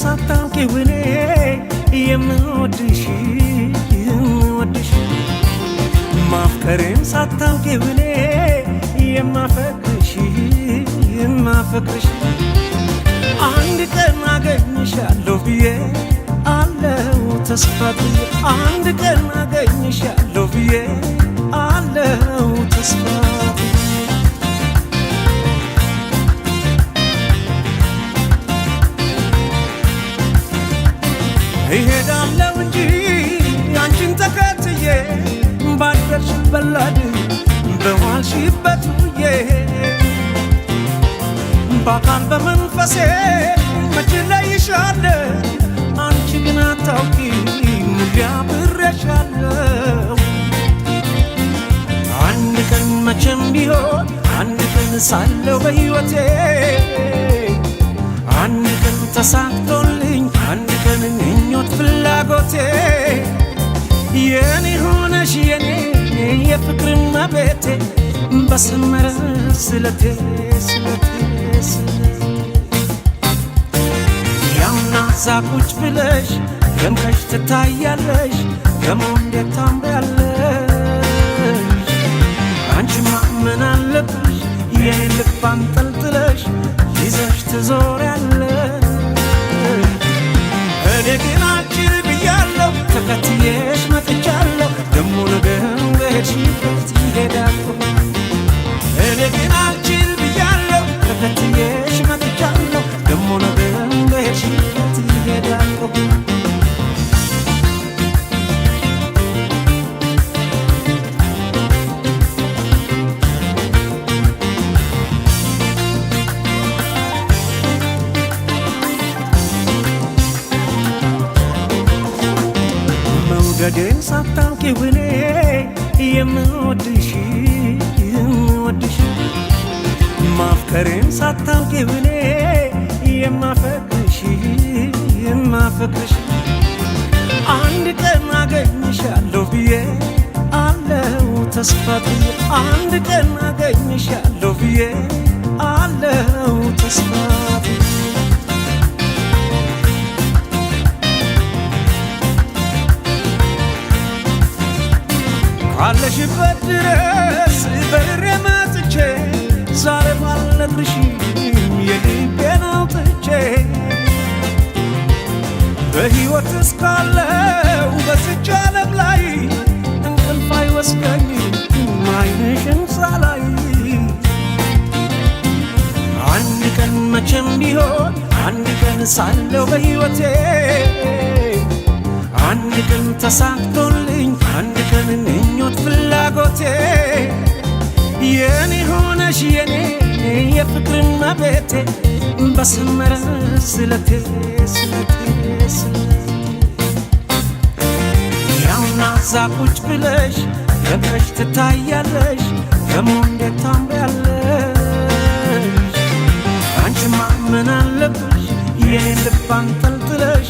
ሳታውቂው እኔ የምወድሽ ማፍቀሬን ሳታውቂው እኔ የማፈቅርሽ አንድ ቀን አገኝሻለሁ ብዬ አለው ተስፋ ብዬ አንድ ቀን አገኝሻለሁ ብዬ አለው ተስፋ እሄዳለሁ እንጂ አንቺን ተከትዬ ባደርሽበት ላድር በዋልሽበት ውዬ በአካል በመንፈሴ መቼ እለይሻለሁ አንቺ ግን አታውቂም አብሬሻለሁ አንድ ቀን መቼም ቢሆን አንድ ቀን ሳለሁ በሕይወቴ አንድ ቀን ተሳክቶልኝ አንድ ቀን ምኞት ፍላጎቴ የኔ ሆነሽ የኔ የፍቅር እመቤቴ በሰመረ ስለቴ ያምና ዛቁጭ ብለሽ ደምቀሽ ትታያለሽ ደሞ እንዴት ታምሪያለሽ አንቺማ ምን አለብሽ የኔ ልብ አንጠልጥለሽ ይዘሽ ትዞሪያለሽ እኔ ግን አልችል ብያለሁ ተከትዬሽ መጥቻለሁ ደሞ ነገም በሄድሽበት ይሄዳለሁ እኔ ግን አልችል ብያለሁ ተከትዬሽ መጥቻለሁ ደሞ ነገም በሄድሽበት ይሄዳለሁ መውደዴን ሳታውቂው እኔ የምወድሽ ማፍቀሬን ሳታውቂው እኔ የማፈቅርሽ አንድ ቀን አገኝሻለሁ ብዬ አለው ተስፋ ብዬ አንድ ቀን አገኝሻለሁ ብዬ አለው ተስፋ ካለሽበት ድረስ በርሬ መጥቼ ዛሬ ባልነግርሽም የልቤን አውጥቼ በሕይወት እስካለው በዚች ዓለም ላይ እንቅልፍ አይወስደኝም ዓይንሽን ሳላይ አንድ ቀን መቼም ቢሆን አንድ ቀን ሳለው በሕይወቴ አንድ ቀን ተሳክቶልኝ አንድ ቀን ምኞት ፍላጎቴ የኔ ሆነሽ የኔ የፍቅር እመቤቴ በሰመረ ስለቴ ያውና ዛቁጭ ብለሽ ደምቀሽ ትታያለሽ ደሞ እንዴት ታምሪያለሽ አንቺማ ምን አለብሽ የኔ ልብ አንጠልጥለሽ